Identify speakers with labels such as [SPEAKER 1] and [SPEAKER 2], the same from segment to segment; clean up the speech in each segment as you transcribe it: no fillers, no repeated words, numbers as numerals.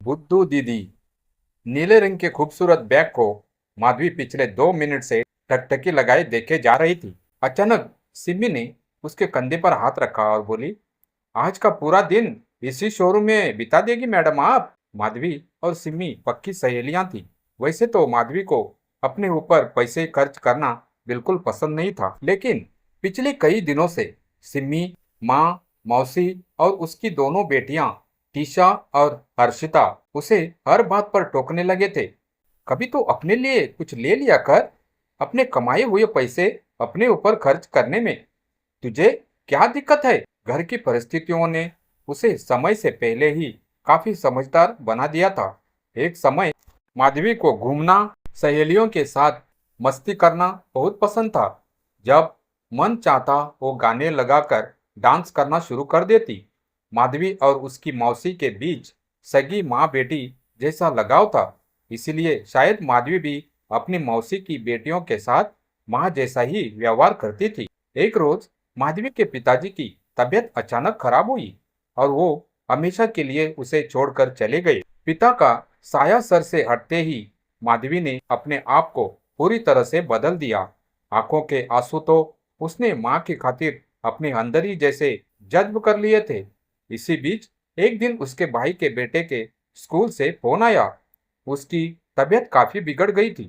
[SPEAKER 1] बुद्धू दीदी। नीले रंग के खूबसूरत बैग को माधवी पिछले 2 मिनट से टकटकी लगाए देखे जा रही थी। अचानक सिमी ने उसके कंधे पर हाथ रखा और बोली, आज का पूरा दिन इसी शोरूम में बिता देगी मैडम आप। माधवी और सिमी पक्की सहेलियां थी। वैसे तो माधवी को अपने ऊपर पैसे खर्च करना बिल्कुल पसंद नहीं था, लेकिन पिछले कई दिनों से सिमी, माँ, मौसी और उसकी दोनों बेटियां टीशा और हर्षिता उसे हर बात पर टोकने लगे थे। कभी तो अपने लिए कुछ ले लिया कर, अपने कमाए हुए पैसे अपने ऊपर खर्च करने में तुझे क्या दिक्कत है। घर की परिस्थितियों ने उसे समय से पहले ही काफी समझदार बना दिया था। एक समय माधवी को घूमना, सहेलियों के साथ मस्ती करना बहुत पसंद था। जब मन चाहता वो गाने लगाकर डांस करना शुरू कर देती। माधवी और उसकी मौसी के बीच सगी माँ बेटी जैसा लगाव था, इसीलिए शायद माधवी भी अपनी मौसी की बेटियों के साथ माँ जैसा ही व्यवहार करती थी। एक रोज माधवी के पिताजी की तबीयत अचानक खराब हुई और वो हमेशा के लिए उसे छोड़कर चले गए। पिता का साया सर से हटते ही माधवी ने अपने आप को पूरी तरह से बदल दिया। आंखों के आंसू तो उसने माँ की खातिर अपने अंदर ही जैसे जज्ब कर लिए थे। इसी बीच एक दिन उसके भाई के बेटे के स्कूल से फोन आया। उसकी तबीयत काफी बिगड़ गई थी।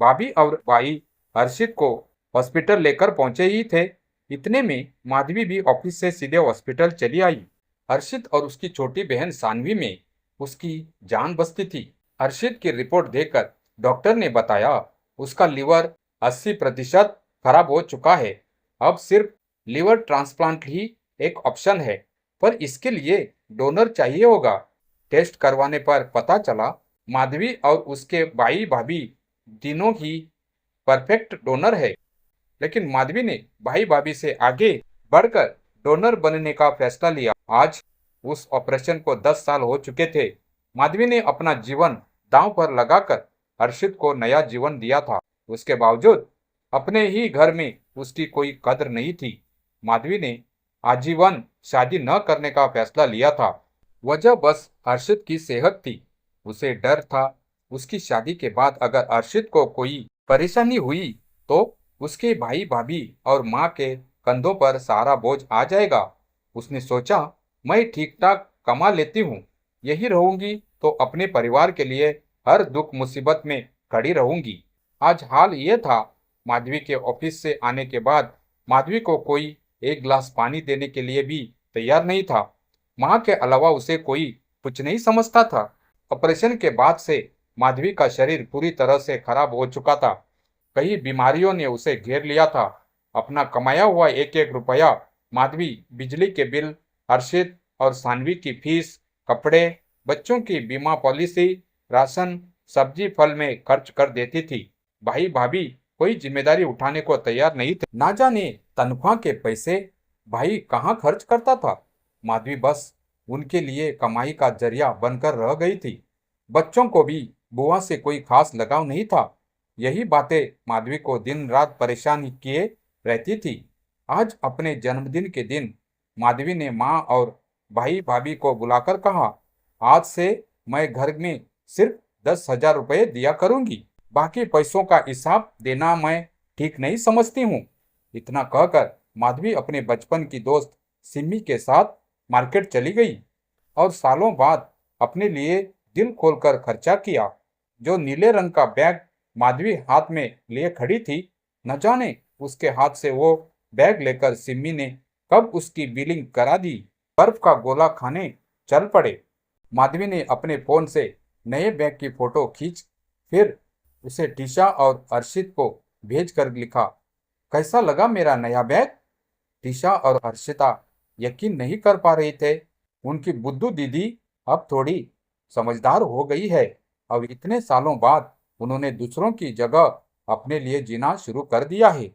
[SPEAKER 1] भाभी और भाई हर्षित को हॉस्पिटल लेकर पहुंचे ही थे। इतने में माधवी भी ऑफिस से सीधे हॉस्पिटल चली आई। हर्षित और उसकी छोटी बहन सानवी में उसकी जान बसती थी। हर्षित की रिपोर्ट देखकर डॉक्टर ने बताया, उसका लिवर 80% खराब हो चुका है। अब सिर्फ लिवर ट्रांसप्लांट ही एक ऑप्शन है, पर इसके लिए डोनर चाहिए होगा। टेस्ट करवाने पर पता चला माधवी और उसके भाई भाभी तीनों ही परफेक्ट डोनर है। लेकिन माधवी ने भाई भाभी से आगे बढ़कर डोनर बनने का फैसला लिया। आज उस ऑपरेशन को 10 साल हो चुके थे। माधवी ने अपना जीवन दांव पर लगाकर हर्षित को नया जीवन दिया था। उसके बावजूद अपने ही घर में उसकी कोई कदर नहीं थी। माधवी ने आजीवन शादी न करने का फैसला लिया था। वजह बस हर्षित की सेहत थी। उसे डर था, उसकी शादी के बाद अगर हर्षित को कोई परेशानी हुई तो उसके भाई भाभी और माँ के कंधों पर सारा बोझ आ जाएगा। उसने सोचा, मैं ठीक ठाक कमा लेती हूँ, यही रहूंगी तो अपने परिवार के लिए हर दुख मुसीबत में खड़ी रहूंगी। आज हाल ये था, माधवी के ऑफिस से आने के बाद माधवी को कोई एक गिलास पानी देने के लिए भी तैयार नहीं था। माँ के अलावा उसे कोई कुछ नहीं समझता था। ऑपरेशन के बाद से माधवी का शरीर पूरी तरह से खराब हो चुका था। कई बीमारियों ने उसे घेर लिया था। अपना कमाया हुआ एक एक रुपया माधवी बिजली के बिल, हर्षित और सानवी की फीस, कपड़े, बच्चों की बीमा पॉलिसी, राशन, सब्जी फल में खर्च कर देती थी। भाई भाभी कोई जिम्मेदारी उठाने को तैयार नहीं थे। ना जाने तनख्वाह के पैसे भाई कहाँ खर्च करता था। माधवी बस उनके लिए कमाई का जरिया बनकर रह गई थी। बच्चों को भी बुआ से कोई खास लगाव नहीं था। यही बातें माधवी को दिन रात परेशान किए रहती थी। आज अपने जन्मदिन के दिन माधवी ने माँ और भाई भाभी को बुलाकर कहा, आज से मैं घर में सिर्फ 10,000 रुपये दिया करूंगी, बाकी पैसों का हिसाब देना मैं ठीक नहीं समझती हूँ। इतना कहकर माधवी अपने बचपन की दोस्त सिमी के साथ मार्केट चली गई और सालों बाद अपने लिए दिल खोलकर खर्चा किया। जो नीले रंग का बैग माधवी हाथ में लिए खड़ी थी, न जाने उसके हाथ से वो बैग लेकर सिमी ने कब उसकी बिलिंग करा दी। बर्फ का गोला खाने चल पड़े। माधवी ने अपने फोन से नए बैग की फोटो खींच फिर उसे टीशा और अर्शित को भेज कर लिखा, कैसा लगा मेरा नया बैग। टीशा और हर्षिता यकीन नहीं कर पा रही थे। उनकी बुद्धू दीदी अब थोड़ी समझदार हो गई है। अब इतने सालों बाद उन्होंने दूसरों की जगह अपने लिए जीना शुरू कर दिया है।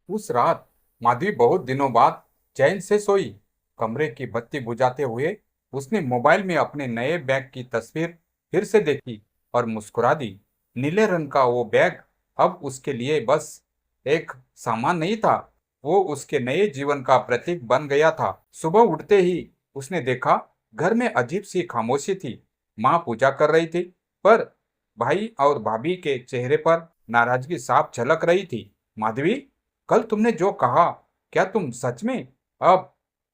[SPEAKER 1] उस रात माधवी बहुत दिनों बाद चैन से सोई। कमरे की बत्ती बुझाते हुए उसने मोबाइल में अपने नए बैग की तस्वीर फिर से देखी और मुस्कुरा दी। नीले रंग का वो बैग अब उसके लिए बस एक सामान नहीं था, वो उसके नए जीवन का प्रतीक बन गया था। सुबह उठते ही उसने देखा घर में अजीब सी खामोशी थी। माँ पूजा कर रही थी, पर भाई और भाभी के चेहरे पर नाराजगी साफ झलक रही थी। माधवी, कल तुमने जो कहा, क्या तुम सच में अब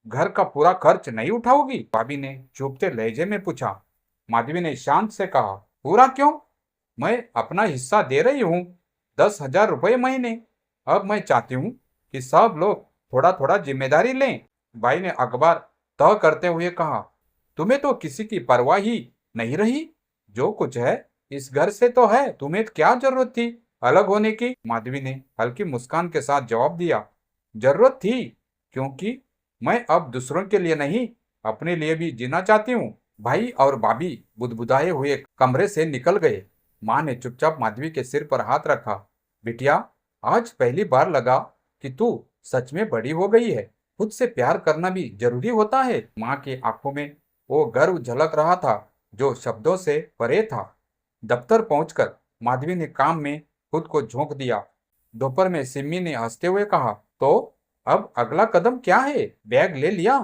[SPEAKER 1] घर का पूरा खर्च नहीं उठाओगी? भाभी ने चुपते लहजे में पूछा। माधवी ने शांत से कहा, पूरा क्यों? मैं अपना हिस्सा दे रही हूँ, 10,000 रुपये महीने। अब मैं चाहती हूँ कि सब लोग थोड़ा थोड़ा जिम्मेदारी लें। भाई ने अखबार तह करते हुए कहा, तुम्हें तो किसी की परवाह ही नहीं रही। जो कुछ है इस घर से तो है, तुम्हें क्या जरूरत थी अलग होने की? माधवी ने हल्की मुस्कान के साथ जवाब दिया, जरूरत थी, क्योंकि मैं अब दूसरों के लिए नहीं, अपने लिए भी जीना चाहती हूँ। भाई और भाभी बुदबुदाए हुए कमरे से निकल गए। माँ ने चुपचाप माधवी के सिर पर हाथ रखा। बिटिया, आज पहली बार लगा कि तू सच में बड़ी हो गई है। खुद से प्यार करना भी जरूरी होता है। माँ की आंखों में वो गर्व झलक रहा था जो शब्दों से परे था। दफ्तर पहुंचकर माधवी ने काम में खुद को झोंक दिया। दोपहर में सिमी ने हंसते हुए कहा, तो अब अगला कदम क्या है? बैग ले लिया,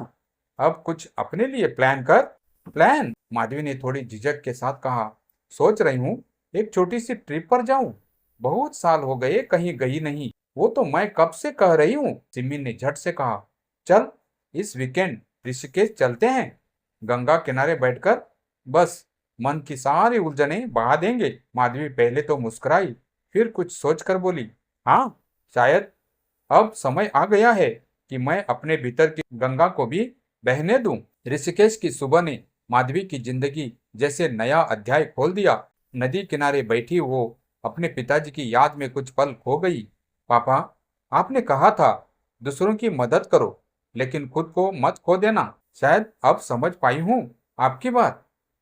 [SPEAKER 1] अब कुछ अपने लिए प्लान कर। प्लान? माधवी ने थोड़ी झिझक के साथ कहा, सोच रही हूँ एक छोटी सी ट्रिप पर जाऊं। बहुत साल हो गए कहीं गई नहीं। वो तो मैं कब से कह रही हूँ। सिमी ने झट से कहा, चल इस वीकेंड ऋषिकेश चलते हैं। गंगा किनारे बैठकर बस मन की सारी उलझनें बहा देंगे। माधवी पहले तो मुस्कुराई, फिर कुछ सोचकर बोली, हाँ, शायद अब समय आ गया है कि मैं अपने भीतर की गंगा को भी बहने दूं। ऋषिकेश की सुबह ने माधवी की जिंदगी जैसे नया अध्याय खोल दिया। नदी किनारे बैठी वो अपने पिताजी की याद में कुछ पल खो गई। पापा, आपने कहा था दूसरों की मदद करो, लेकिन खुद को मत खो देना। शायद अब समझ पाई हूँ आपकी बात।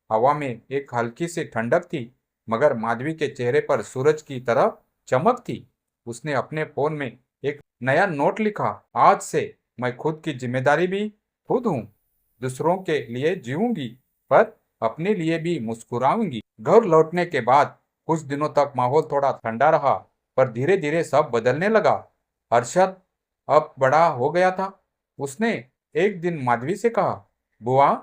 [SPEAKER 1] हवा में एक हल्की सी ठंडक थी, मगर माधवी के चेहरे पर सूरज की तरह चमक थी। उसने अपने फोन में एक नया नोट लिखा, आज से मैं खुद की जिम्मेदारी भी खुद हूँ। दूसरों के लिए जीऊंगी, पर अपने लिए भी मुस्कुराऊंगी। घर लौटने के बाद कुछ दिनों तक माहौल थोड़ा ठंडा रहा, पर धीरे धीरे सब बदलने लगा। अरशद अब बड़ा हो गया था। उसने एक दिन माधवी से कहा, बुआ,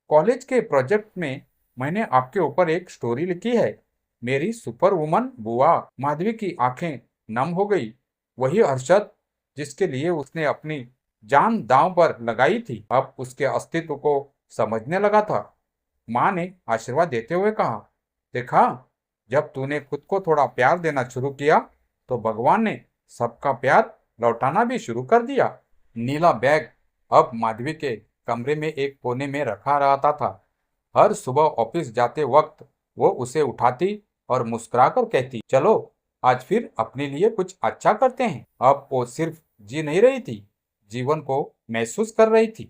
[SPEAKER 1] कॉलेज के प्रोजेक्ट में मैंने आपके ऊपर एक स्टोरी लिखी है। मेरी सुपर वुमन बुआ। माधवी की आंखें नम हो गई। वही अरशद जिसके लिए उसने अपनी जान दांव पर लगाई थी, अब उसके अस्तित्व को समझने लगा था। माँ ने आशीर्वाद देते हुए कहा, देखा, जब तूने खुद को थोड़ा प्यार देना शुरू किया तो भगवान ने सबका प्यार लौटाना भी शुरू कर दिया। नीला बैग अब माधवी के कमरे में एक कोने में रखा रहता था। हर सुबह ऑफिस जाते वक्त वो उसे उठाती और मुस्कुराकर कहती, चलो आज फिर अपने लिए कुछ अच्छा करते हैं। अब वो सिर्फ जी नहीं रही थी, जीवन को महसूस कर रही थी।